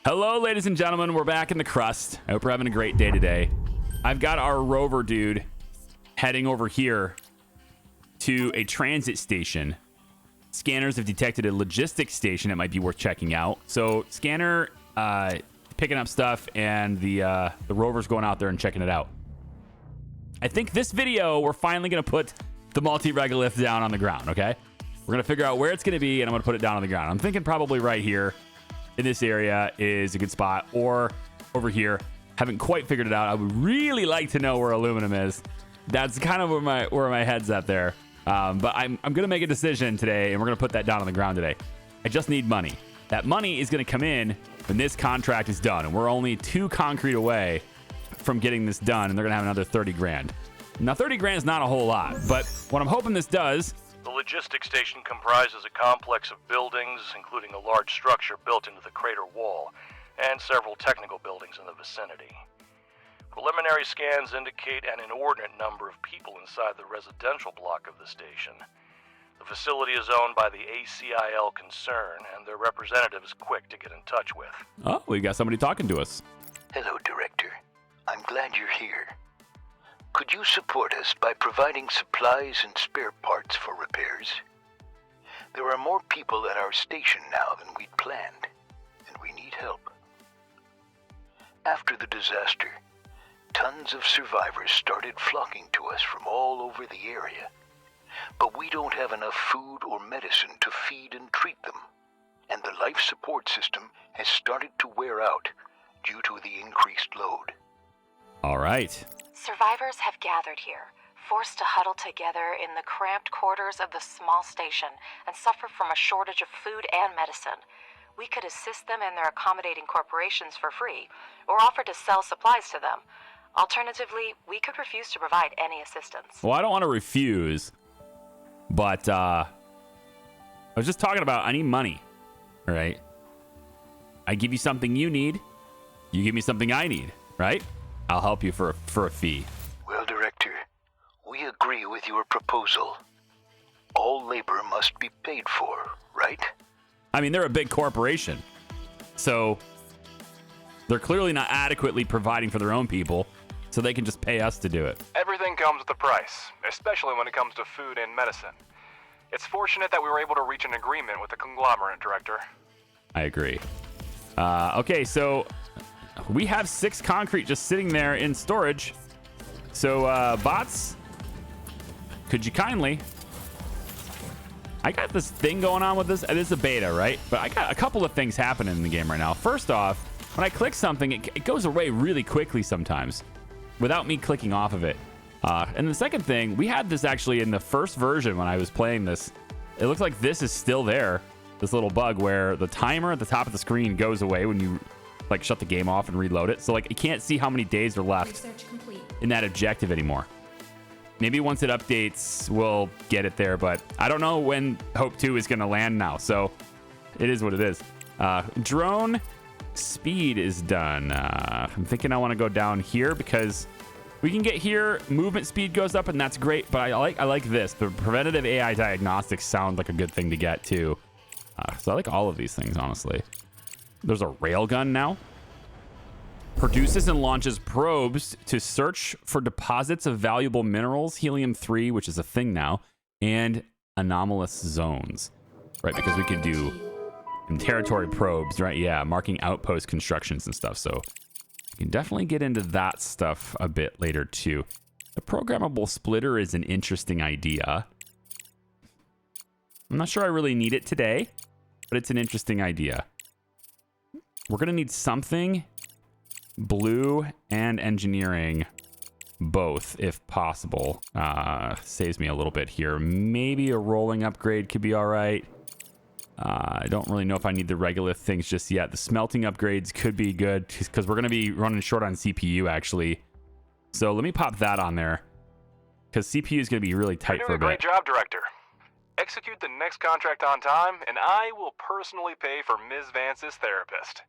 Hello, ladies and gentlemen. We're back in the crust. I hope we're having a great day today. I've got our rover dude heading over here to a transit station. Scanners have detected a logistics station that might be worth checking out. So scanner picking up stuff, and the rover's going out there and checking it out. I think this video, we're finally going to put the multi-regolith down on the ground, okay? We're going to figure out where it's going to be, and I'm going to put it down on the ground. I'm thinking probably right here in this area is a good spot, or over here. Haven't quite figured it out. I would really like to know where aluminum is. That's kind of where my head's at there. But I'm going to make a decision today, and we're going to put that down on the ground today. I just need money. That money is going to come in when this contract is done, and we're only 2 concrete away from getting this done, and they're going to have another 30 grand. Now, 30 grand is not a whole lot, but what I'm hoping this does... The logistics station comprises a complex of buildings, including a large structure built into the crater wall, and several technical buildings in the vicinity. Preliminary scans indicate an inordinate number of people inside the residential block of the station. The facility is owned by the ACIL concern, and their representative is quick to get in touch with. Oh, we got somebody talking to us. Hello, Director. I'm glad you're here. Could you support us by providing supplies and spare parts for repairs? There are more people at our station now than we'd planned, and we need help. After the disaster, tons of survivors started flocking to us from all over the area, but we don't have enough food or medicine to feed and treat them, and the life support system has started to wear out due to the increased load. All right. Survivors have gathered here, forced to huddle together in the cramped quarters of the small station and suffer from a shortage of food and medicine. We could assist them and their accommodating corporations for free, or offer to sell supplies to them. Alternatively, we could refuse to provide any assistance. Well, I don't want to refuse, but I was just talking about I need money, all right? I give you something you need, you give me something I need, right? I'll help you for a fee. Well, Director, we agree with your proposal. All labor must be paid for, right? I mean, they're a big corporation, so they're clearly not adequately providing for their own people, so they can just pay us to do it. Everything comes with a price, especially when it comes to food and medicine. It's fortunate that we were able to reach an agreement with the conglomerate, Director. I agree. Okay, so we have 6 concrete just sitting there in storage. So, bots, could you kindly... I got this thing going on with this. It is a beta, right? But I got a couple of things happening in the game right now. First off, when I click something, it goes away really quickly sometimes without me clicking off of it. And the second thing, we had this actually in the first version when I was playing this. It looks like this is still there, this little bug where the timer at the top of the screen goes away when you like shut the game off and reload it. So like you can't see how many days are left in that objective anymore. Maybe once it updates, we'll get it there, but I don't know when Hope 2 is going to land now. So it is what it is. Drone speed is done. I'm thinking I want to go down here because we can get here. Movement speed goes up and that's great. But I like this. The preventative AI diagnostics sound like a good thing to get too. So I like all of these things, honestly. There's a railgun now. Produces and launches probes to search for deposits of valuable minerals, helium-3, which is a thing now, and anomalous zones, right? Because we could do territory probes, right? Yeah, marking outpost constructions and stuff. So you can definitely get into that stuff a bit later too. The programmable splitter is an interesting idea. I'm not sure I really need it today, but it's an interesting idea. We're going to need something blue and engineering both if possible. Saves me a little bit here. Maybe a rolling upgrade could be all right. I don't really know if I need the regolith things just yet. The smelting upgrades could be good because we're going to be running short on CPU actually. So let me pop that on there because CPU is going to be really tight for a bit. Great job, Director. Execute the next contract on time, and I will personally pay for Ms. Vance's therapist.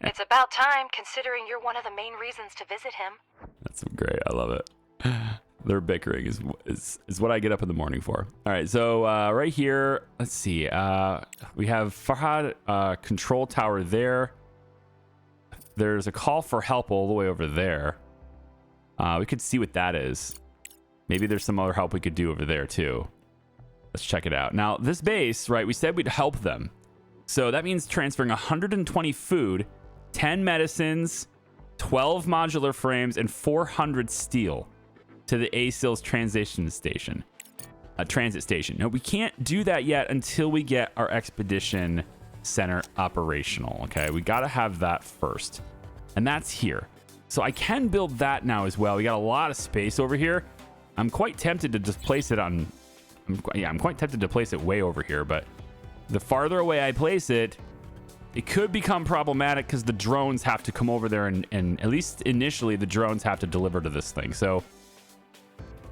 It's about time, considering you're one of the main reasons to visit him. That's great. I love it. Their bickering is what I get up in the morning for. All right, so right here, let's see. We have Farhad control tower there. there's a call for help all the way over there. We could see what that is. Maybe there's some other help we could do over there too. Let's check it out. Now, this base, right, we said we'd help them. So that means transferring 120 food, 10 medicines, 12 modular frames, and 400 steel to the ASIL's transit station. No, we can't do that yet until we get our expedition center operational, okay? We got to have that first. And that's here. So I can build that now as well. We got a lot of space over here. I'm quite tempted to just place it on... I'm quite tempted to place it way over here, but the farther away I place it, it could become problematic because the drones have to come over there and at least initially the drones have to deliver to this thing. So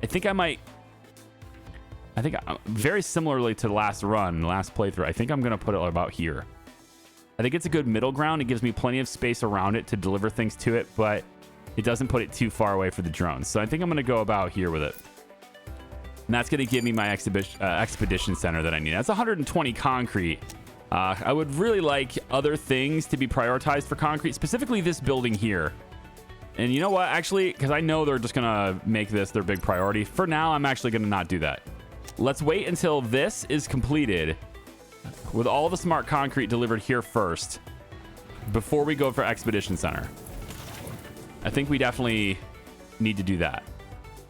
I think very similarly to the last playthrough, I think I'm going to put it about here. I think it's a good middle ground. It gives me plenty of space around it to deliver things to it, but it doesn't put it too far away for the drones. So I think I'm going to go about here with it. And that's going to give me my expedition center that I need. That's 120 concrete. I would really like other things to be prioritized for concrete, specifically this building here. And you know what? Actually, because I know they're just going to make this their big priority. For now, I'm actually going to not do that. Let's wait until this is completed with all the smart concrete delivered here first before we go for expedition center. I think we definitely need to do that.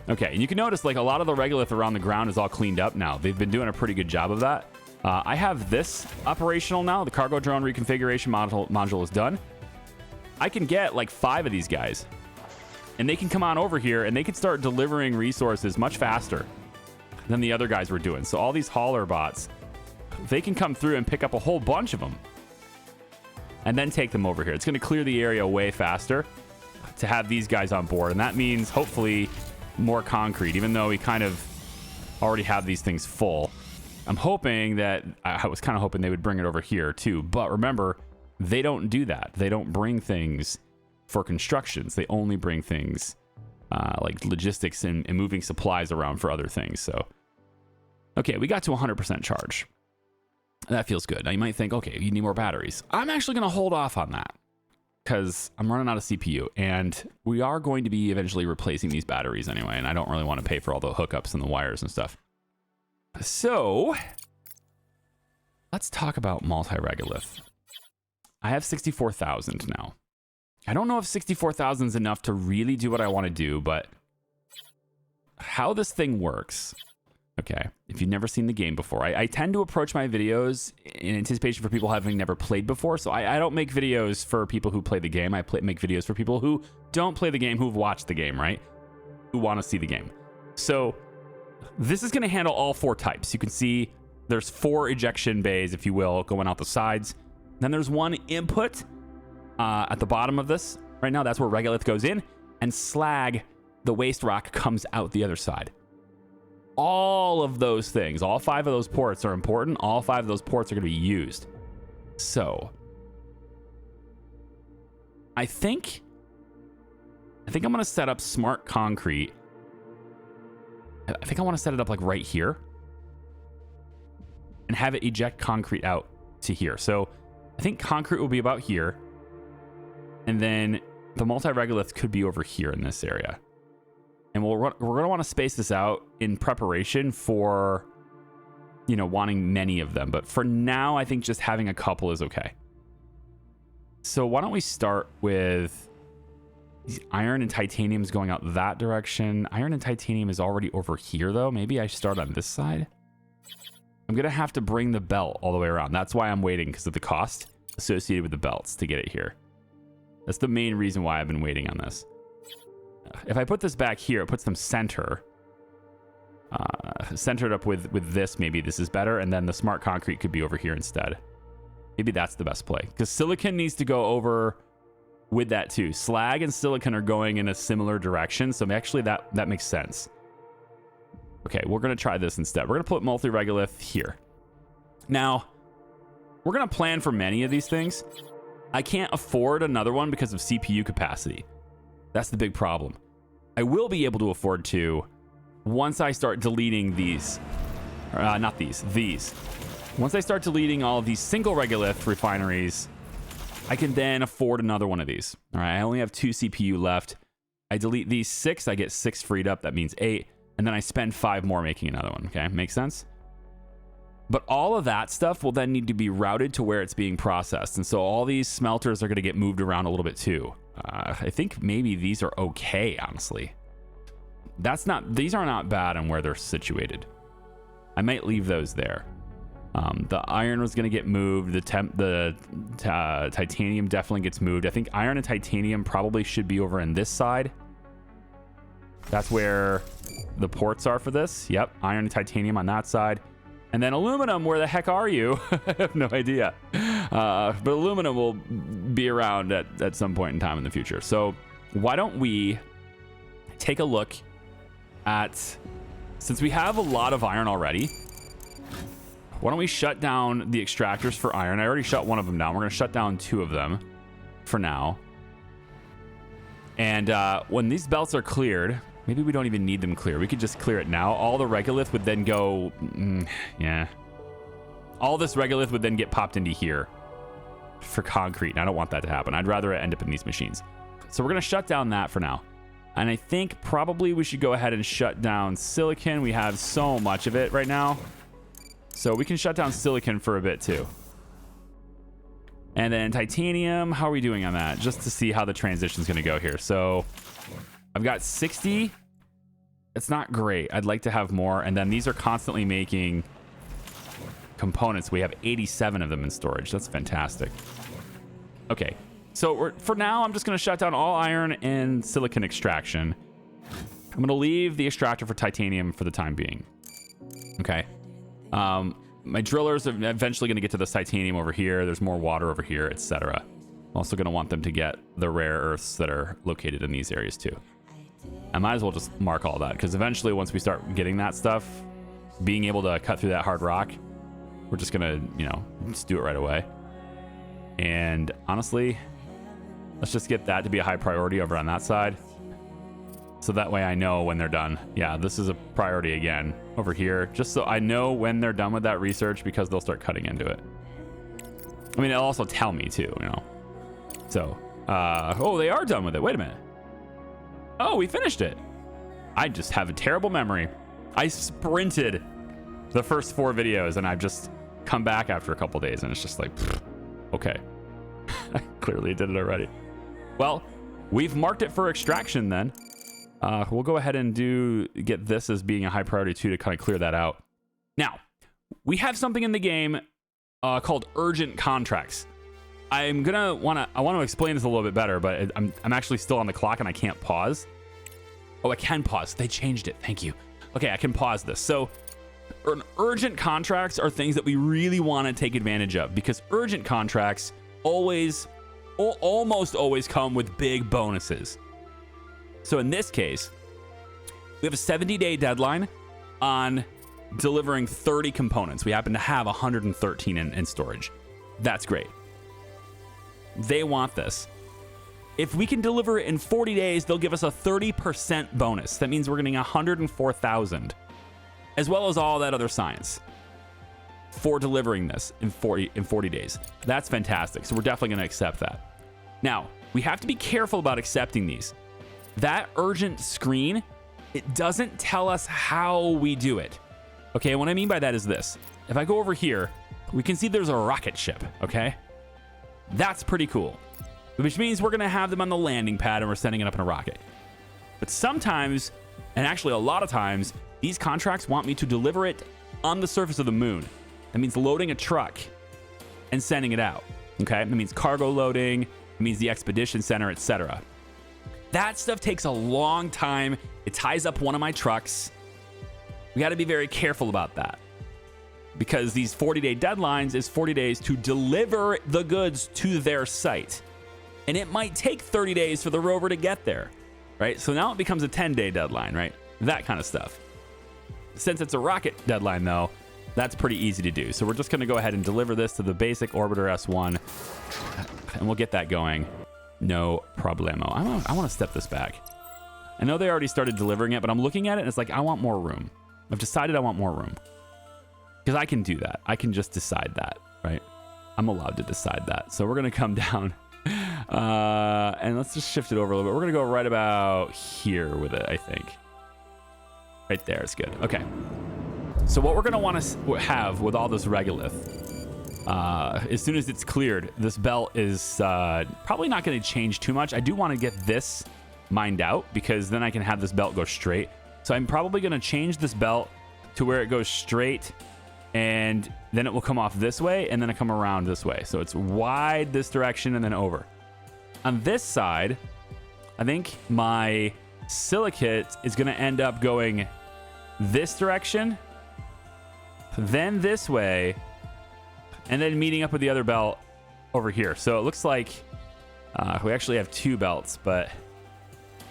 Okay, and you can notice like a lot of the regolith around the ground is all cleaned up now. They've been doing a pretty good job of that. I have this operational now. The cargo drone reconfiguration module is done. I can get like 5 of these guys and they can come on over here and they can start delivering resources much faster than the other guys were doing. So all these hauler bots, they can come through and pick up a whole bunch of them and then take them over here. It's going to clear the area way faster to have these guys on board. And that means hopefully more concrete, even though we kind of already have these things full. I'm hoping that, I was kind of hoping they would bring it over here too. But remember, they don't do that. They don't bring things for constructions. They only bring things like logistics and moving supplies around for other things. So, okay, we got to 100% charge. That feels good. Now you might think, okay, you need more batteries. I'm actually going to hold off on that because I'm running out of CPU and we are going to be eventually replacing these batteries anyway. And I don't really want to pay for all the hookups and the wires and stuff. So let's talk about multi-regolith. I have 64,000 now. I don't know if 64,000 is enough to really do what I want to do, but how this thing works. Okay, if you've never seen the game before, I tend to approach my videos in anticipation for people having never played before. So I don't make videos for people who play the game. I make videos for people who don't play the game, who've watched the game, right? Who want to see the game. So this is going to handle all 4 types. You can see there's 4 ejection bays, if you will, going out the sides. Then there's 1 input at the bottom of this. Right now, that's where regolith goes in, and slag, the waste rock, comes out the other side. All of those things, all 5 of those ports are important. All 5 of those ports are going to be used. So I think I'm going to set up smart concrete. I think I want to set it up like right here and have it eject concrete out to here. So I think concrete will be about here. And then the multi-regolith could be over here in this area. And we're going to want to space this out in preparation for, you know, wanting many of them. But for now, I think just having a couple is okay. So why don't we start with these iron and titaniums going out that direction. Iron and titanium is already over here, though. Maybe I start on this side. I'm going to have to bring the belt all the way around. That's why I'm waiting, because of the cost associated with the belts to get it here. That's the main reason why I've been waiting on this. If I put this back here, it puts them centered up with this. Maybe this is better. And then the smart concrete could be over here instead. Maybe that's the best play, because silicon needs to go over with that too. Slag and silicon are going in a similar direction. So actually that makes sense. Okay, we're going to try this instead. We're going to put multi-regolith here. Now, we're going to plan for many of these things. I can't afford another one because of CPU capacity. That's the big problem. I will be able to afford to once I start deleting these. Not these. These. Once I start deleting all of these single regolith refineries I can then afford another one of these. All right, I only have 2 CPU left. I delete these 6, I get 6 freed up. That means 8. And then I spend 5 more making another one. Okay, makes sense? But all of that stuff will then need to be routed to where it's being processed. And so all these smelters are going to get moved around a little bit too. I think maybe these are okay, honestly. These are not bad on where they're situated. I might leave those there. The iron was going to get moved. The titanium definitely gets moved. I think iron and titanium probably should be over on this side. That's where the ports are for this. Yep, iron and titanium on that side. And then aluminum, where the heck are you? I have no idea. But aluminum will be around at some point in time in the future. So why don't we take a look at, since we have a lot of iron already, why don't we shut down the extractors for iron? I already shut one of them down. We're going to shut down 2 of them for now. And when these belts are cleared, maybe we don't even need them clear. We could just clear it now. All the regolith would then go... yeah. All this regolith would then get popped into here for concrete. And I don't want that to happen. I'd rather it end up in these machines. So we're going to shut down that for now. And I think probably we should go ahead and shut down silicon. We have so much of it right now. So we can shut down silicon for a bit too. And then titanium, how are we doing on that? Just to see how the transition is going to go here. So I've got 60. It's not great. I'd like to have more. And then these are constantly making components. We have 87 of them in storage. That's fantastic. Okay. So for now, I'm just going to shut down all iron and silicon extraction. I'm going to leave the extractor for titanium for the time being. Okay. My drillers are eventually going to get to this titanium over here. There's more water over here, etc. I'm also going to want them to get the rare earths that are located in these areas too. I might as well just mark all that, because eventually once we start getting that stuff, being able to cut through that hard rock, we're just going to, just do it right away. And honestly, let's just get that to be a high priority over on that side. So that way I know when they're done. Yeah, this is a priority again over here, just so I know when they're done with that research, because they'll start cutting into it. I mean, it'll also tell me too, So, oh, they are done with it. Wait a minute. Oh, we finished it. I just have a terrible memory. I sprinted the first 4 videos and I've just come back after a couple days and it's just like, okay. I clearly did it already. Well, we've marked it for extraction then. We'll go ahead and get this as being a high priority too, to kind of clear that out. Now, we have something in the game called urgent contracts. I want to explain this a little bit better, but I'm actually still on the clock and I can't pause. Oh, I can pause. They changed it. Thank you. Okay, I can pause this. So, urgent contracts are things that we really want to take advantage of, because urgent contracts almost always come with big bonuses. So in this case, we have a 70-day deadline on delivering 30 components. We happen to have 113 in storage. That's great. They want this. If we can deliver it in 40 days, they'll give us a 30% bonus. That means we're getting 104,000, as well as all that other science for delivering this in 40 days. That's fantastic. So we're definitely going to accept that. Now, we have to be careful about accepting these. That urgent screen, it doesn't tell us how we do it. Okay, what I mean by that is this. If I go over here, we can see there's a rocket ship, okay? That's pretty cool, which means we're gonna have them on the landing pad and we're sending it up in a rocket. But sometimes, and actually a lot of times, these contracts want me to deliver it on the surface of the moon. That means loading a truck and sending it out, okay? That means cargo loading, it means the expedition center, etc. That stuff takes a long time. It ties up one of my trucks. We got to be very careful about that, because these 40-day deadlines is 40 days to deliver the goods to their site. And it might take 30 days for the rover to get there, right? So now it becomes a 10-day deadline, right? That kind of stuff. Since it's a rocket deadline, though, that's pretty easy to do. So we're just going to go ahead and deliver this to the basic orbiter S1, and we'll get that going. No problemo. I want to step this back. I know they already started delivering it, but I'm looking at it and it's like, I want more room. I've decided I want more room, because I can do that. I can just decide that, right? I'm allowed to decide that. So we're going to come down and let's just shift it over a little bit. We're going to go right about here with it, I think. Right there is good. Okay. So what we're going to want to have with all this regolith, as soon as it's cleared, this belt is probably not going to change too much. I do want to get this mined out because then I can have this belt go straight. So I'm probably going to change this belt to where it goes straight, and then it will come off this way, and then it come around this way. So it's wide this direction and then over. On this side, I think my silicate is going to end up going this direction, then this way, and then meeting up with the other belt over here. So it looks like we actually have two belts, but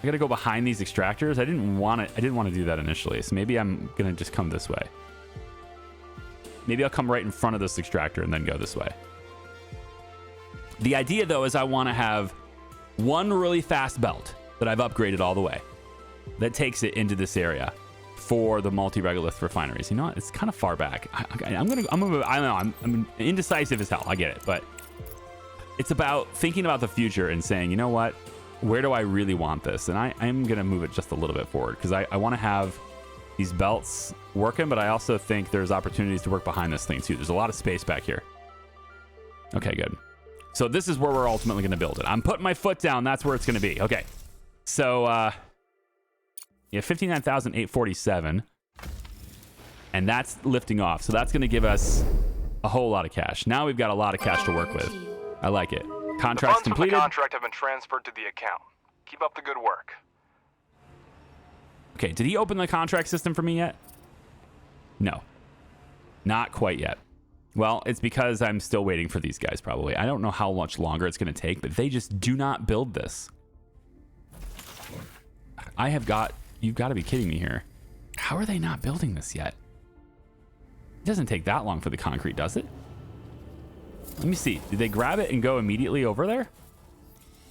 I gotta go behind these extractors. I didn't want to do that initially, so maybe I'm gonna just come this way. Maybe I'll come right in front of this extractor and then go this way. The idea, though, is I want to have one really fast belt that I've upgraded all the way that takes it into this area for the multi-regolith refineries. You know what? It's kind of far back. I don't know. I'm indecisive as hell. I get it, but it's about thinking about the future and saying, you know what? Where do I really want this? And I'm going to move it just a little bit forward because I want to have these belts working, but I also think there's opportunities to work behind this thing too. There's a lot of space back here. Okay, good. So this is where we're ultimately going to build it. I'm putting my foot down. That's where it's going to be. Okay. So, yeah, 59,847. And that's lifting off. So that's going to give us a whole lot of cash. Now we've got a lot of cash to work with. I like it. Contract's completed. The funds from the contract have been transferred to the account. Keep up the good work. Okay, did he open the contract system for me yet? No. Not quite yet. Well, it's because I'm still waiting for these guys, probably. I don't know how much longer it's going to take, but they just do not build this. You've got to be kidding me here. How are they not building this yet? It doesn't take that long for the concrete, does it? Let me see. Did they grab it and go immediately over there?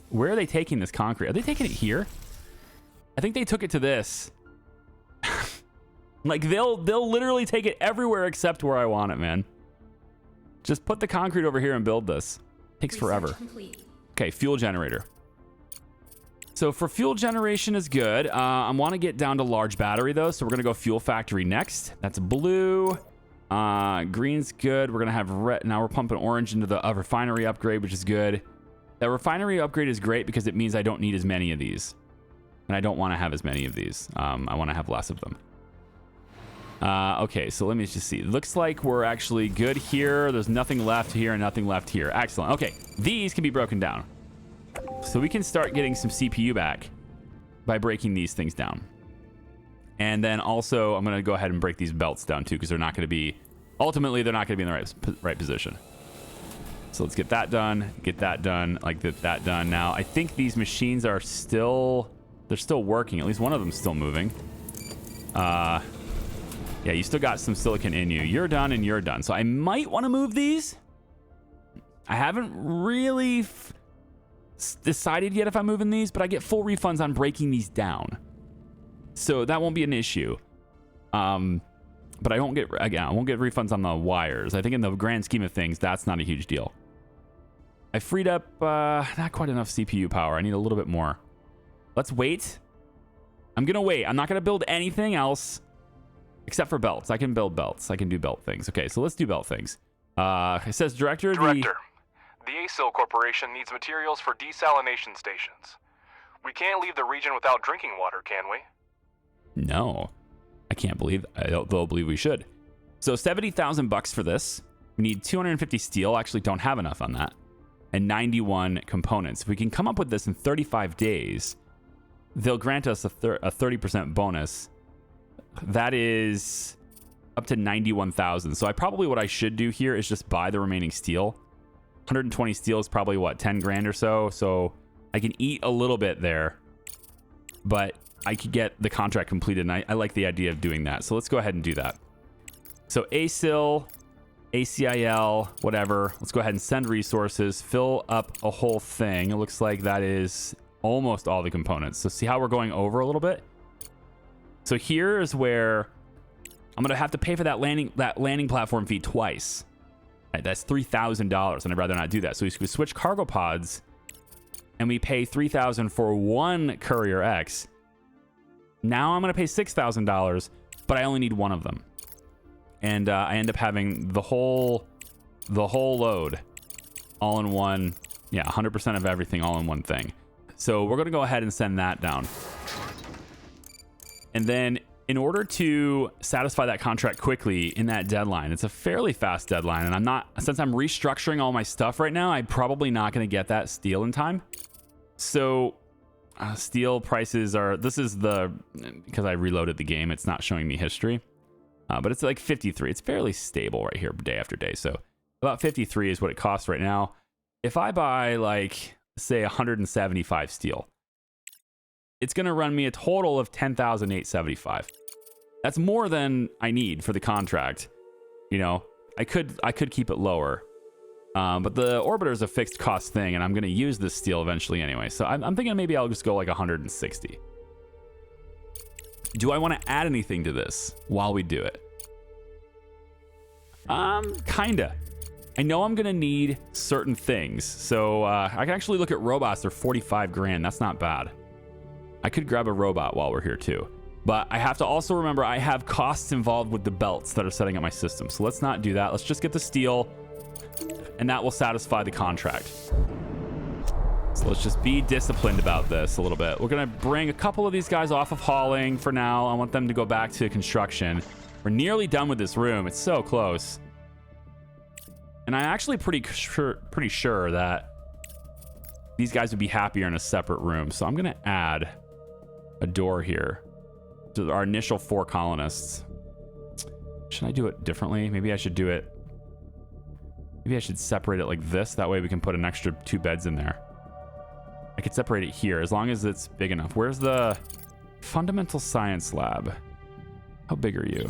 Where are they taking this concrete? Are they taking it here? I think they took it to this. Like they'll literally take it everywhere except where I want it, man. Just put the concrete over here and build this. Takes forever. Okay, fuel generator. So for fuel generation is good. I want to get down to large battery though, so we're gonna go fuel factory next. That's blue. Green's good. We're gonna have red. Now we're pumping orange into the refinery upgrade, which is good. That refinery upgrade is great because it means I don't need as many of these, and I don't want to have as many of these. I want to have less of them. Okay, so let me just see. It looks like we're actually good here. There's nothing left here and nothing left here. Excellent. Okay, these can be broken down. So we can start getting some CPU back by breaking these things down. And then also, I'm going to go ahead and break these belts down too, because they're not going to be, ultimately, they're not going to be in the right position. So let's get that done, like that done. Now, I think these machines are still, they're still working. At least one of them's still moving. Yeah, you still got some silicon in you. You're done and you're done. So I might want to move these. I haven't really decided yet if I'm moving these, but I get full refunds on breaking these down. So that won't be an issue. But I won't get refunds on the wires. I think in the grand scheme of things, that's not a huge deal. I freed up not quite enough CPU power. I need a little bit more. Let's wait. I'm going to wait. I'm not going to build anything else except for belts. I can build belts. I can do belt things. Okay, so let's do belt things. It says Director. The ASIL Corporation needs materials for desalination stations. We can't leave the region without drinking water, can we? No. I can't believe. They'll believe we should. So 70,000 bucks for this. We need 250 steel. Actually, don't have enough on that. And 91 components. If we can come up with this in 35 days, they'll grant us a 30% bonus. That is up to 91,000. So what I should do here is just buy the remaining steel. 120 steel is probably what, 10 grand or so. So I can eat a little bit there, but I could get the contract completed, and I like the idea of doing that. So let's go ahead and do that. So ASIL, ACIL, whatever. Let's go ahead and send resources, fill up a whole thing. It looks like that is almost all the components. So see how we're going over a little bit? So here's where I'm going to have to pay for that landing platform fee twice. Right, that's $3,000, and I'd rather not do that. So we switch cargo pods, and we pay $3,000 for one Courier X. Now I'm going to pay $6,000, but I only need one of them. And I end up having the whole load all in one. Yeah, 100% of everything all in one thing. So we're going to go ahead and send that down. And then in order to satisfy that contract quickly in that deadline, it's a fairly fast deadline. And since I'm restructuring all my stuff right now, I'm probably not going to get that steel in time. So steel prices because I reloaded the game, it's not showing me history. But it's like 53. It's fairly stable right here day after day. So about 53 is what it costs right now. If I buy like, say 175 steel, it's going to run me a total of 10,875. That's more than I need for the contract. You know, I could keep it lower. But the orbiter is a fixed cost thing, and I'm going to use this steel eventually anyway. So I'm thinking maybe I'll just go like 160. Do I want to add anything to this while we do it? Kinda. I know I'm going to need certain things. So I can actually look at robots. They're 45 grand. That's not bad. I could grab a robot while we're here too. But I have to also remember I have costs involved with the belts that are setting up my system. So let's not do that. Let's just get the steel, and that will satisfy the contract. So let's just be disciplined about this a little bit. We're going to bring a couple of these guys off of hauling for now. I want them to go back to construction. We're nearly done with this room. It's so close. And I'm actually pretty sure that these guys would be happier in a separate room. So I'm going to add a door here to our initial 4 colonists. Should I do it differently? Maybe I should do it. Maybe I should separate it like this. That way we can put an extra 2 beds in there. I could separate it here as long as it's big enough. Where's the fundamental science lab? How big are you?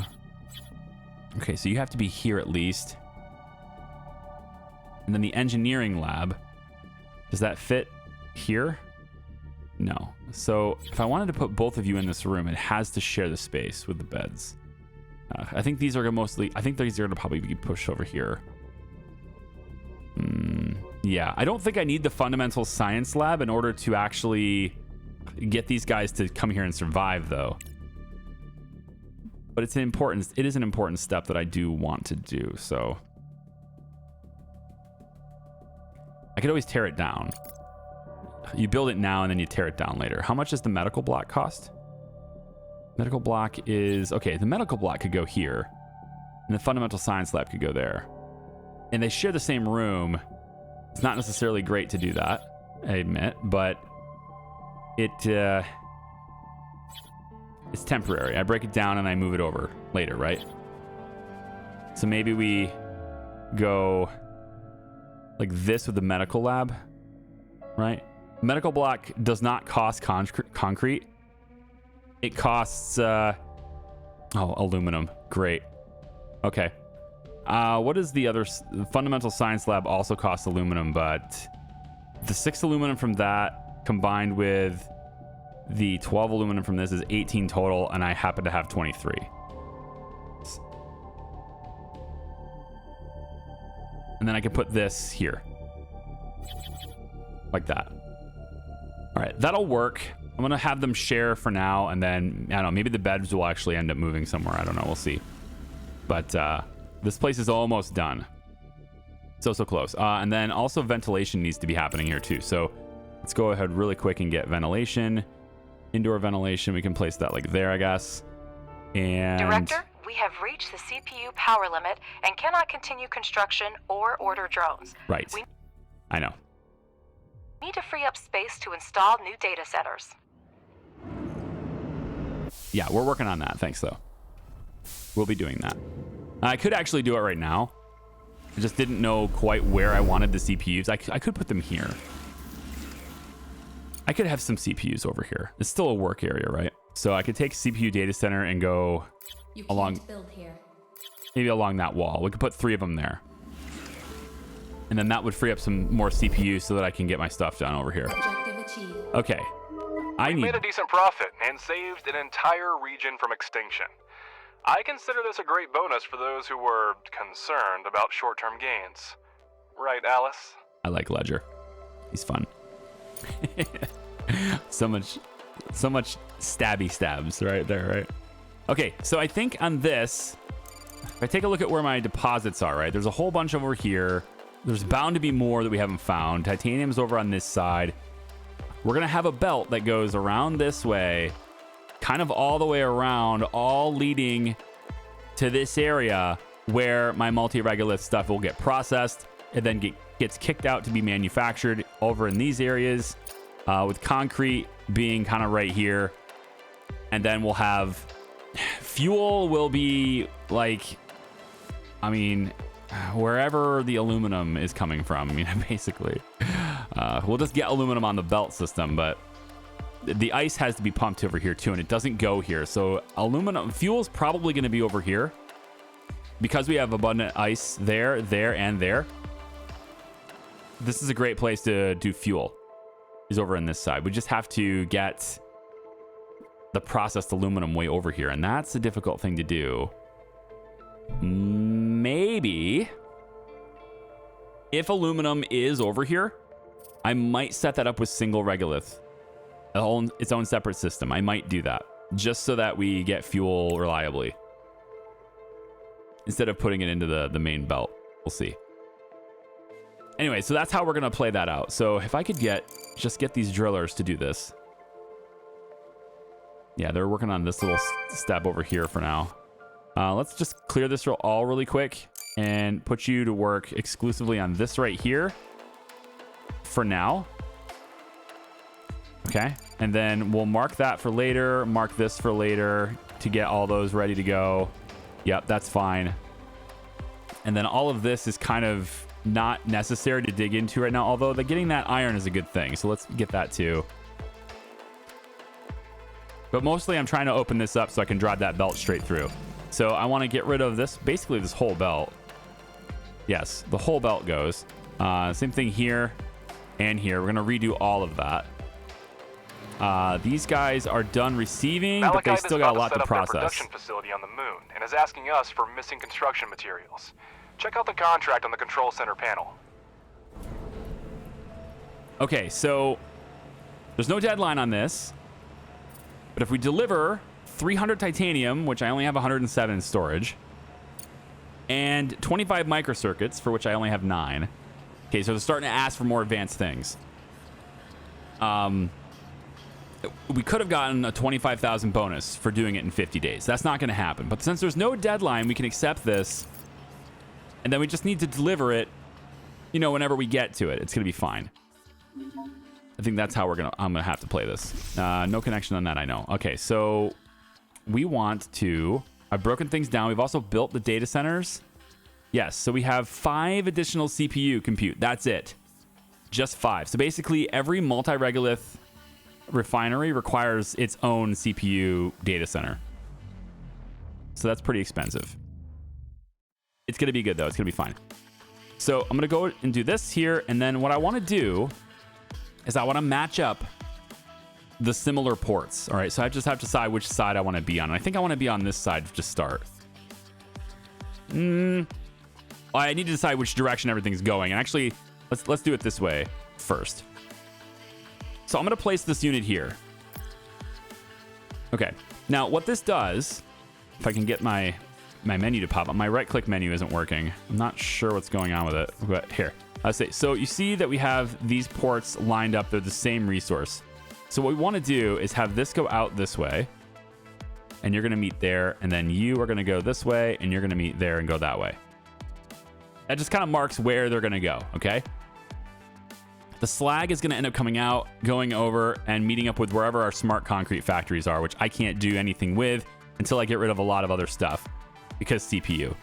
Okay, so you have to be here at least. And then the engineering lab, does that fit here? No. So if I wanted to put both of you in this room, it has to share the space with the beds. I think these are going to probably be pushed over here. Yeah, I don't think I need the fundamental science lab in order to actually get these guys to come here and survive, though. But it is an important step that I do want to do, so I could always tear it down. You build it now and then you tear it down later. How much does the medical block cost? Medical block is... Okay, the medical block could go here. And the fundamental science lab could go there. And they share the same room. It's not necessarily great to do that, I admit. But it's temporary. I break it down and I move it over later, right? So maybe we go like this with the medical lab, right? Medical block does not cost concrete. It costs aluminum. Great. Okay. What is the other? The fundamental science lab also costs aluminum, but the 6 aluminum from that combined with the 12 aluminum from this is 18 total, and I happen to have 23. And then I can put this here. Like that. All right, that'll work. I'm going to have them share for now, and then, I don't know, maybe the beds will actually end up moving somewhere. I don't know. We'll see. But this place is almost done. So close. And then also ventilation needs to be happening here too. So let's go ahead really quick and get ventilation. Indoor ventilation. We can place that like there, I guess. And Director, we have reached the CPU power limit and cannot continue construction or order drones. Right. I know. We need to free up space to install new data centers. Yeah, we're working on that. Thanks, though. We'll be doing that. I could actually do it right now. I just didn't know quite where I wanted the CPUs. I could put them here. I could have some CPUs over here. It's still a work area, right? So I could take CPU data center and go along, build here. maybe along that wall. We could put 3 of them there. And then that would free up some more CPUs so that I can get my stuff done over here. Objective achieved. Okay. We made a decent profit and saved an entire region from extinction. I consider this a great bonus for those who were concerned about short-term gains. Right, Alice? I like Ledger. He's fun. so much stabby stabs right there, right? Okay, so I think on this, if I take a look at where my deposits are, right? There's a whole bunch over here. There's bound to be more that we haven't found. Titanium's over on this side. We're going to have a belt that goes around this way, kind of all the way around, all leading to this area where my multi-regolith stuff will get processed and then gets kicked out to be manufactured over in these areas, with concrete being kind of right here. And then we'll have fuel will be like, I mean, wherever the aluminum is coming from. I mean, basically, we'll just get aluminum on the belt system, but the ice has to be pumped over here too, and it doesn't go here. So aluminum fuel is probably going to be over here because we have abundant ice there, and there. This is a great place to do fuel, is over on this side. We just have to get the processed aluminum way over here, and that's a difficult thing to do. Maybe if aluminum is over here, I might set that up with single regolith, its own separate system. I might do that just so that we get fuel reliably instead of putting it into the main belt. We'll see. Anyway, so that's how we're gonna play that out. So if I could just get these drillers to do this. Yeah, they're working on this little step over here for now. Let's just clear this all really quick and put you to work exclusively on this right here for now. Okay, and then we'll mark that for later, mark this for later to get all those ready to go. Yep, that's fine. And then all of this is kind of not necessary to dig into right now, although getting that iron is a good thing. So let's get that too. But mostly I'm trying to open this up so I can drive that belt straight through. So I want to get rid of this, basically this whole belt. Yes, the whole belt goes. Same thing here and here. We're going to redo all of that. These guys are done receiving, but they still got a lot to process. Production facility on the moon and is asking us for missing construction materials. Check out the contract on the control center panel. Okay, so there's no deadline on this, but if we deliver 300 titanium, which I only have 107 in storage, and 25 microcircuits, for which I only have 9. Okay, so they're starting to ask for more advanced things. We could have gotten a 25,000 bonus for doing it in 50 days. That's not going to happen. But since there's no deadline, we can accept this. And then we just need to deliver it, you know, whenever we get to it. It's going to be fine. I think that's how I'm going to have to play this. No connection on that, I know. Okay, so we want to... I've broken things down. We've also built the data centers. Yes, so we have 5 additional CPU compute. That's it. Just 5. So basically, every multi-regolith refinery requires its own CPU data center. So that's pretty expensive. It's going to be good, though. It's going to be fine. So I'm going to go and do this here. And then what I want to do is I want to match up the similar ports. All right, so I just have to decide which side I want to be on. And I think I want to be on this side to start. I need to decide which direction everything's going. And actually, let's do it this way first. So I'm going to place this unit here. Okay. Now, what this does, if I can get my menu to pop up, my right-click menu isn't working. I'm not sure what's going on with it. But here, let's see. So you see that we have these ports lined up. They're the same resource. So what we want to do is have this go out this way. And you're going to meet there. And then you are going to go this way. And you're going to meet there and go that way. That just kind of marks where they're going to go, okay? The slag is going to end up coming out, going over, and meeting up with wherever our smart concrete factories are, which I can't do anything with until I get rid of a lot of other stuff because CPU.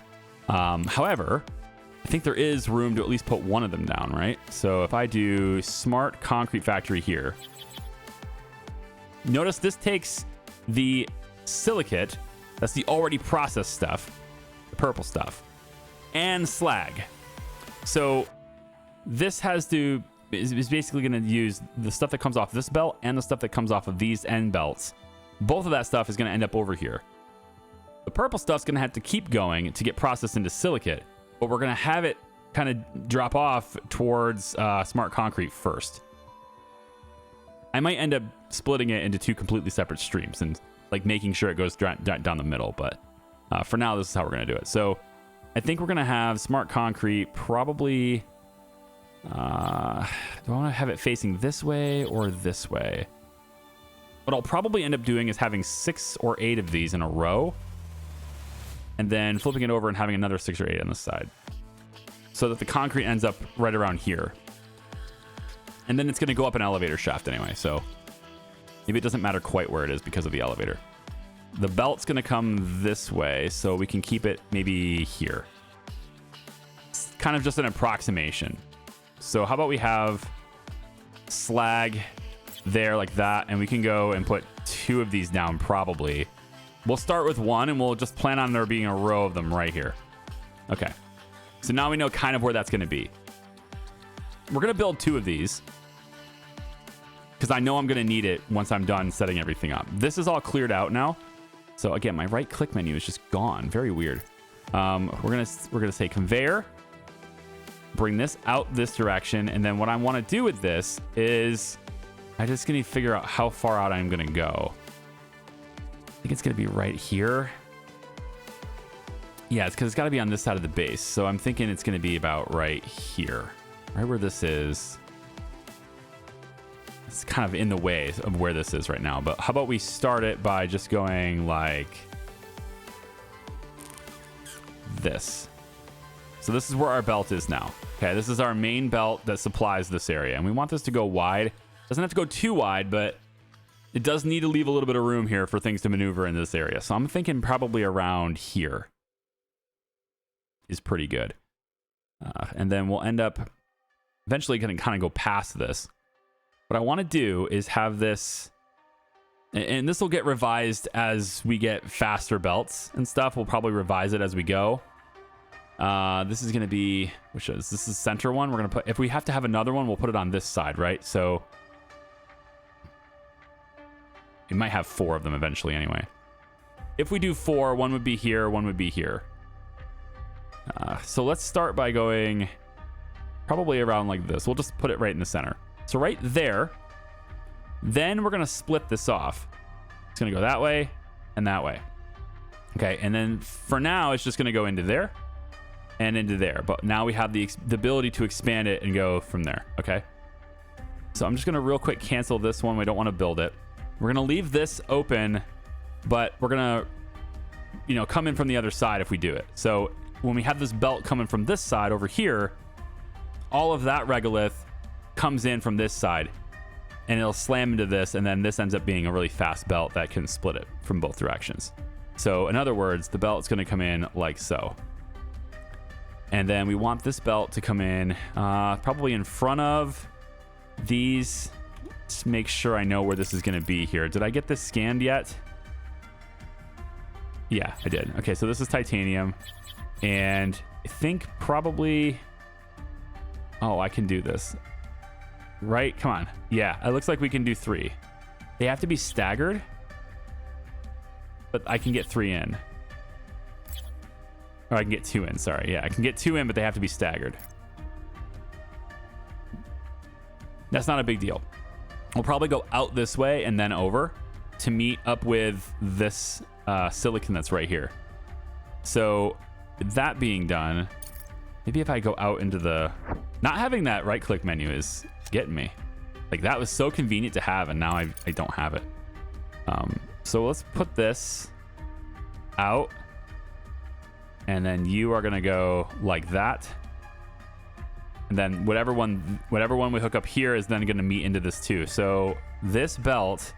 However, I think there is room to at least put one of them down, right? So if I do smart concrete factory here, notice this takes the silicate, that's the already processed stuff, the purple stuff, and slag. So this is basically going to use the stuff that comes off this belt and the stuff that comes off of these end belts. Both of that stuff is going to end up over here. The purple stuff's going to have to keep going to get processed into silicate, but we're going to have it kind of drop off towards smart concrete first. I might end up splitting it into 2 completely separate streams and like making sure it goes down the middle, but for now, this is how we're going to do it. So I think we're going to have smart concrete probably... do I want to have it facing this way or this way? What I'll probably end up doing is having 6 or 8 of these in a row, and then flipping it over and having another 6 or 8 on this side, so that the concrete ends up right around here. And then it's going to go up an elevator shaft anyway, so maybe it doesn't matter quite where it is because of the elevator. The belt's going to come this way, so we can keep it maybe here. It's kind of just an approximation. So how about we have slag there like that, and we can go and put 2 of these down probably. We'll start with 1, and we'll just plan on there being a row of them right here. Okay. So now we know kind of where that's going to be. We're going to build 2 of these because I know I'm going to need it once I'm done setting everything up. This is all cleared out now. So again, my right click menu is just gone. Very weird. We're gonna say conveyor. Bring this out this direction, and then what I want to do with this is I just going to figure out how far out I'm going to go. I think it's going to be right here. Yeah, it's because it's got to be on this side of the base. So I'm thinking it's going to be about right here. Right where this is. It's kind of in the way of where this is right now. But how about we start it by just going like this. So this is where our belt is now. Okay, this is our main belt that supplies this area. And we want this to go wide. Doesn't have to go too wide, but it does need to leave a little bit of room here for things to maneuver in this area. So I'm thinking probably around here is pretty good. And then we'll end up eventually going to kind of go past this. What I want to do is have this, and this will get revised as we get faster belts and stuff. We'll probably revise it as we go. This is going to be, this is center one. We're going to put, if we have to have another one, we'll put it on this side, right? So we might have 4 of them eventually anyway. If we do 4, one would be here, one would be here. So let's start by going probably around like this. We'll just put it right in the center. So right there, then we're going to split this off. It's going to go that way and that way. Okay, and then for now, it's just going to go into there and into there. But now we have the ability to expand it and go from there, okay? So I'm just going to real quick cancel this one. We don't want to build it. We're going to leave this open, but we're going to, come in from the other side if we do it. So when we have this belt coming from this side over here, all of that regolith comes in from this side, and it'll slam into this, and then this ends up being a really fast belt that can split it from both directions. So in other words, the belt's going to come in like so. And then we want this belt to come in probably in front of these. Just make sure I know where this is going to be here. Did I get this scanned yet? Yeah, I did. Okay, so this is titanium. And I think probably... Oh, I can do this. Right? Come on. Yeah, it looks like we can do 3. They have to be staggered. But I can get 3 in. Or I can get 2 in, sorry. Yeah, I can get 2 in, but they have to be staggered. That's not a big deal. We'll probably go out this way and then over to meet up with this silicon that's right here. So that being done, maybe if I go out into the... Not having that right-click menu is getting me. Like, that was so convenient to have, and now I don't have it. So let's put this out. And then you are going to go like that. And then whatever one we hook up here is then going to meet into this too. So this belt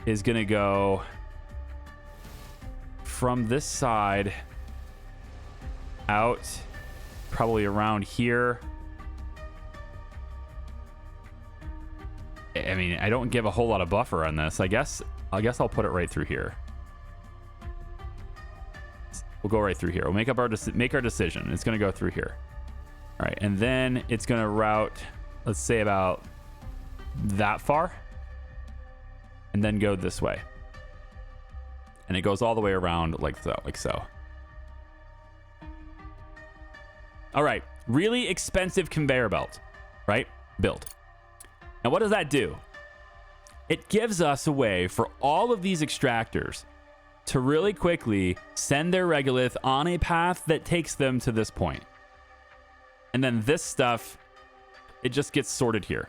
is going to go from this side out probably around here. I mean, I don't give a whole lot of buffer on this. I guess I'll put it right through here. We'll go right through here. We'll make our decision. It's going to go through here. All right, and then it's going to route, let's say about that far, and then go this way. and it goes all the way around like so. All right, really expensive conveyor belt, right? Build. Now, what does that do? It gives us a way for all of these extractors to really quickly send their regolith on a path that takes them to this point. And then this stuff, it just gets sorted here.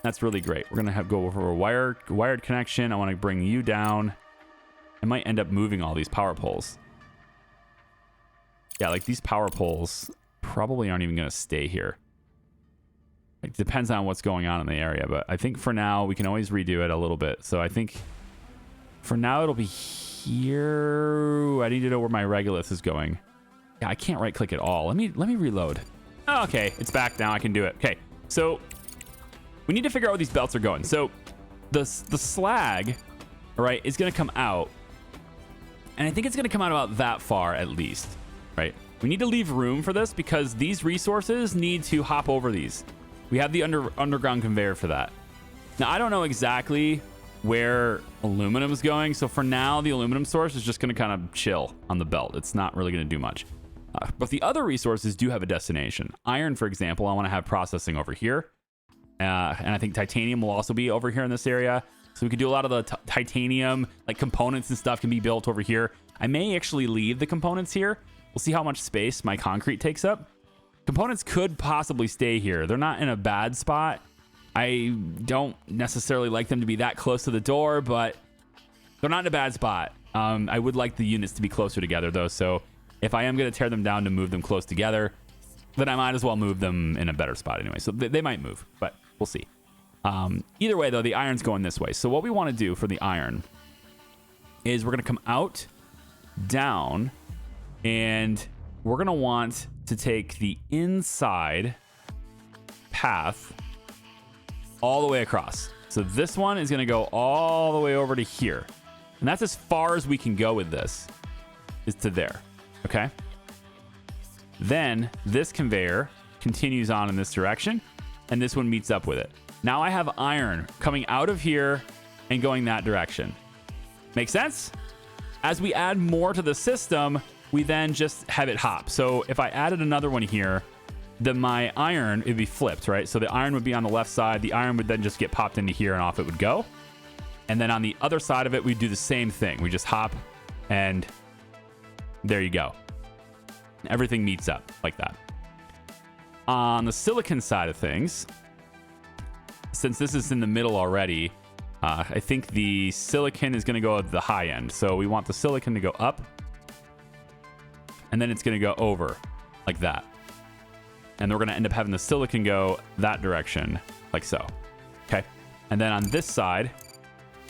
That's really great. We're going to go over a wired connection. I want to bring you down. I might end up moving all these power poles. Yeah, like these power poles probably aren't even going to stay here. It depends on what's going on in the area, but I think for now we can always redo it a little bit. So I think for now it'll be here. I need to know where my regolith is going. Yeah, I can't right click at all. Let me reload. Oh, okay, it's back now. I can do it. Okay, so we need to figure out where these belts are going. So the slag, all right, is going to come out, and I think it's going to come out about that far at least, right? We need to leave room for this because these resources need to hop over these. We have the underground conveyor for that. Now, I don't know exactly where aluminum is going. So for now, the aluminum source is just going to kind of chill on the belt. It's not really going to do much. But the other resources do have a destination. Iron, for example, I want to have processing over here. And I think titanium will also be over here in this area. So we could do a lot of the titanium, like components and stuff can be built over here. I may actually leave the components here. We'll see how much space my concrete takes up. Components could possibly stay here. They're not in a bad spot. I don't necessarily like them to be that close to the door, but they're not in a bad spot. I would like the units to be closer together, though. So if I am going to tear them down to move them close together, then I might as well move them in a better spot anyway. So they might move, but we'll see. Either way, though, the iron's going this way. So what we want to do for the iron is we're going to come out, down, and we're going to want to take the inside path all the way across. So this one is going to go all the way over to here. And that's as far as we can go with this, is to there. Okay? Then this conveyor continues on in this direction, and this one meets up with it. Now I have iron coming out of here and going that direction. Make sense? As we add more to the system, we then just have it hop. So if I added another one here, then my iron would be flipped, right? So the iron would be on the left side. The iron would then just get popped into here and off it would go. And then on the other side of it, we do the same thing. We just hop and there you go. Everything meets up like that. On the silicon side of things, since this is in the middle already, I think the silicon is going to go at the high end. So we want the silicon to go up, and then it's going to go over like that. And we're going to end up having the silicon go that direction like so. Okay. And then on this side,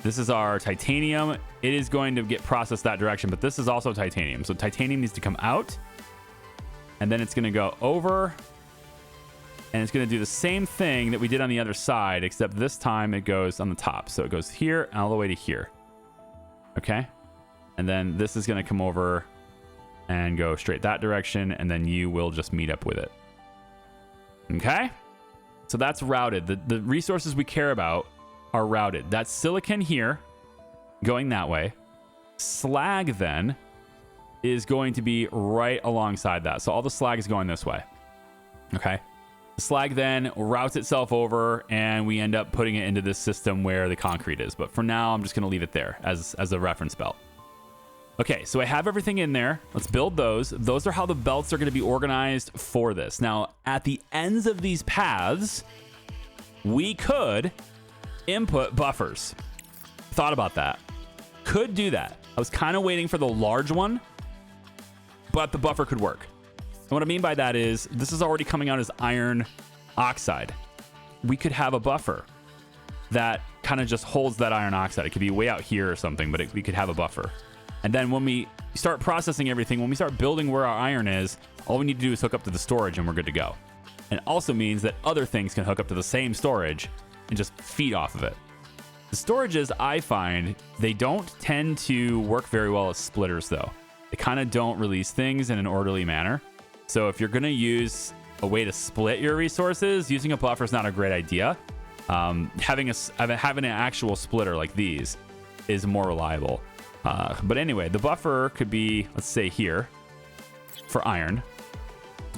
this is our titanium. It is going to get processed that direction, but this is also titanium. So titanium needs to come out, and then it's going to go over, and it's going to do the same thing that we did on the other side, except this time it goes on the top. So it goes here all the way to here. Okay. And then this is going to come over and go straight that direction, and then you will just meet up with it. Okay? So that's routed. The resources we care about are routed. That's silicon here, going that way. Slag then is going to be right alongside that. So all the slag is going this way. Okay? The slag then routes itself over, and we end up putting it into this system where the concrete is. But for now, I'm just going to leave it there as a reference belt. Okay, so I have everything in there. Let's build those. Those are how the belts are going to be organized for this. Now, at the ends of these paths, we could input buffers. Thought about that. Could do that. I was kind of waiting for the large one, but the buffer could work. And what I mean by that is this is already coming out as iron oxide. We could have a buffer that kind of just holds that iron oxide. It could be way out here or something, but we could have a buffer. And then when we start processing everything, when we start building where our iron is, all we need to do is hook up to the storage and we're good to go. And it also means that other things can hook up to the same storage and just feed off of it. The storages, I find, they don't tend to work very well as splitters, though. They kind of don't release things in an orderly manner. So if you're going to use a way to split your resources, using a buffer is not a great idea. Having an actual splitter like these is more reliable. But anyway, the buffer could be, let's say here, for iron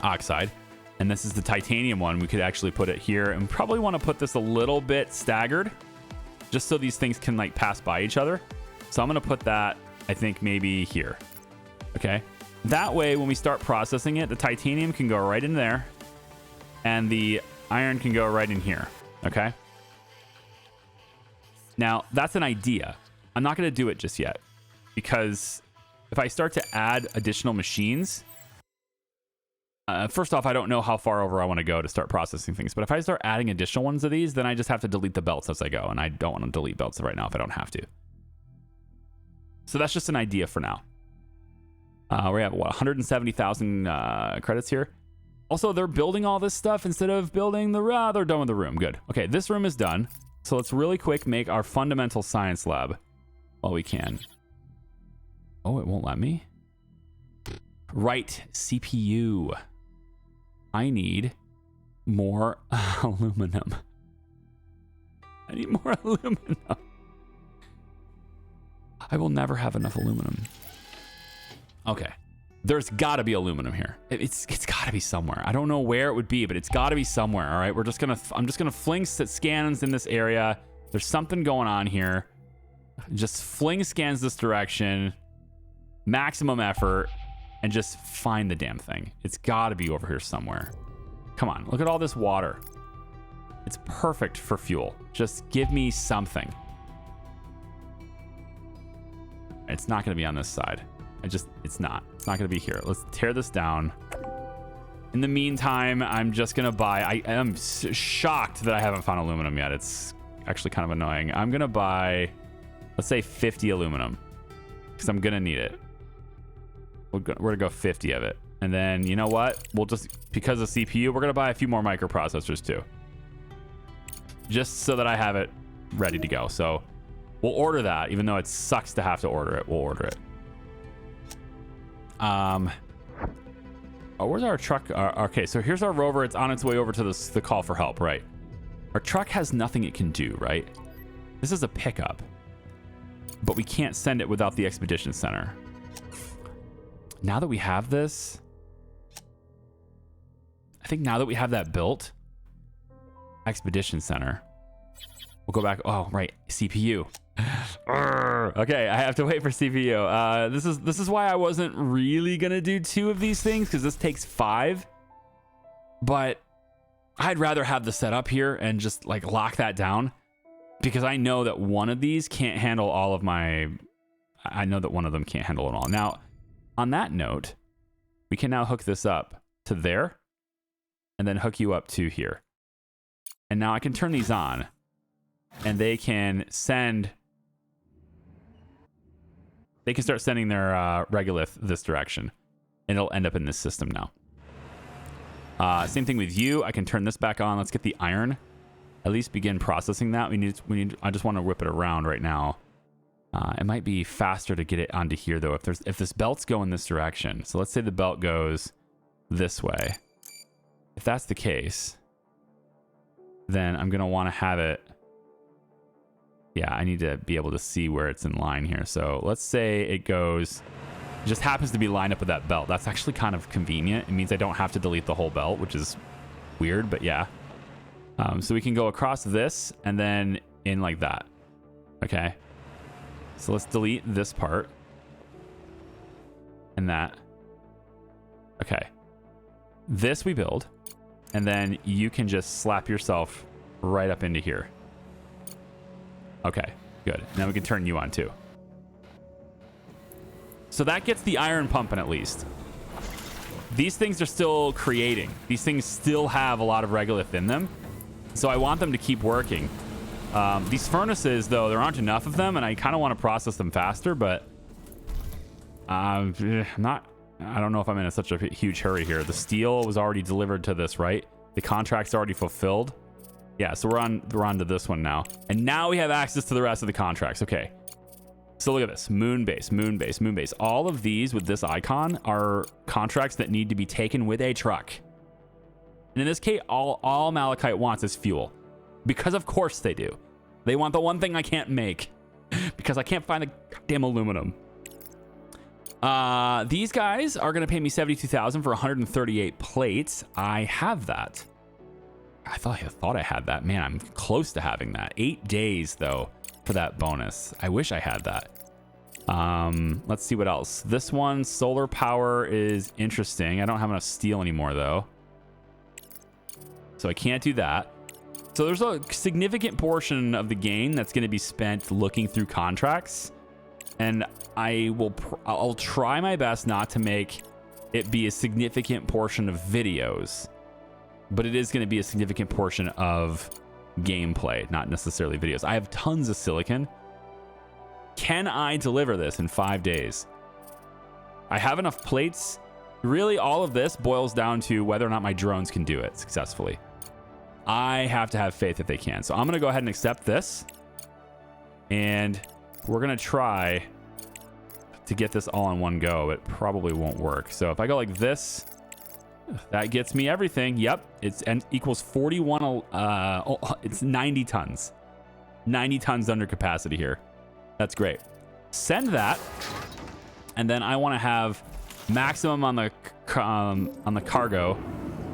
oxide. And this is the titanium one. We could actually put it here. And we probably want to put this a little bit staggered, just so these things can like pass by each other. So I'm going to put that, I think, maybe here. Okay. That way, when we start processing it, the titanium can go right in there. And the iron can go right in here. Okay. Now, that's an idea. I'm not going to do it just yet. Because if I start to add additional machines... first off, I don't know how far over I want to go to start processing things. But if I start adding additional ones of these, then I just have to delete the belts as I go. And I don't want to delete belts right now if I don't have to. So that's just an idea for now. We have, what, 170,000 credits here. Also, they're building all this stuff instead of building the... they're done with the room. Good. Okay, this room is done. So let's really quick make our fundamental science lab while we can. Oh, it won't let me. Right, CPU. I need more aluminum. I need more aluminum. I will never have enough aluminum. Okay. There's got to be aluminum here. It's got to be somewhere. I don't know where it would be, but it's got to be somewhere. All right. I'm just gonna fling scans in this area. There's something going on here. Just fling scans this direction. Maximum effort, and just find the damn thing. It's got to be over here somewhere. Come on. Look at all this water. It's perfect for fuel. Just give me something. It's not going to be on this side. It's not going to be here. Let's tear this down. In the meantime, I'm just going to buy... I am shocked that I haven't found aluminum yet. It's actually kind of annoying. I'm going to buy, let's say 50 aluminum, because I'm going to need it. We're going to go 50 of it. And then, you know what? We'll just, because of CPU, we're going to buy a few more microprocessors too. Just so that I have it ready to go. So we'll order that, even though it sucks to have to order it. We'll order it. Oh, where's our truck? Okay, so here's our rover. It's on its way over to the call for help, right? Our truck has nothing it can do, right? This is a pickup, but we can't send it without the expedition center. Now that we have this, I think now that we have that built, expedition center, we'll go back. Oh, right, CPU. Okay, I have to wait for CPU. This is why I wasn't really gonna do 2 of these things, because this takes 5. But I'd rather have the setup here and just like lock that down, because I know that one of these can't handle all of my... I know that one of them can't handle it all. Now, on that note, we can now hook this up to there, and then hook you up to here. And now I can turn these on, and they can send... They can start sending their regolith this direction, and it'll end up in this system now. Same thing with you. I can turn this back on. Let's get the iron. At least begin processing that. We need. I just want to whip it around right now. It might be faster to get it onto here though. If this belt's going this direction. So let's say the belt goes this way. If that's the case, then I'm gonna want to have it. Yeah, I need to be able to see where it's in line here. So let's say it goes, it just happens to be lined up with that belt. That's actually kind of convenient. It means I don't have to delete the whole belt, which is weird, but yeah. So we can go across this and then in like that. Okay. So let's delete this part and that. Okay. This we build, and then you can just slap yourself right up into here. Okay, good. Now we can turn you on too. So that gets the iron pumping at least. These things are still creating. These things still have a lot of regolith in them. So I want them to keep working. These furnaces, though, there aren't enough of them, and I kind of want to process them faster, but I don't know if I'm in such a huge hurry here. The steel was already delivered to this, right? The contract's already fulfilled. Yeah, so we're on to this one now. And now we have access to the rest of the contracts. Okay. So look at this. Moon base, moon base, moon base. All of these with this icon are contracts that need to be taken with a truck. And in this case, all Malachite wants is fuel. Because of course they do. They want the one thing I can't make. Because I can't find the goddamn aluminum. These guys are going to pay me 72,000 for 138 plates. I have that. I thought I had that. Man, I'm close to having that. 8 days, though, for that bonus. I wish I had that. Let's see what else. This one, solar power, is interesting. I don't have enough steel anymore, though. So I can't do that. So there's a significant portion of the game that's going to be spent looking through contracts. And I'll try my best not to make it be a significant portion of videos. But it is going to be a significant portion of gameplay, not necessarily videos. I have tons of silicon. Can I deliver this in 5 days? I have enough plates. Really, all of this boils down to whether or not my drones can do it successfully. I have to have faith that they can. So I'm going to go ahead and accept this. And we're going to try to get this all in one go. It probably won't work. So if I go like this, that gets me everything. Yep. It's equals 41. It's 90 tons. 90 tons under capacity here. That's great. Send that. And then I want to have maximum on the cargo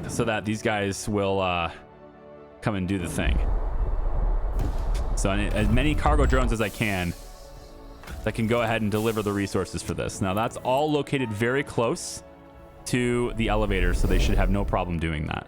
so that these guys will come and do the thing. So as many cargo drones as I can that can go ahead and deliver the resources for this. Now that's all located very close to the elevator, so they should have no problem doing that.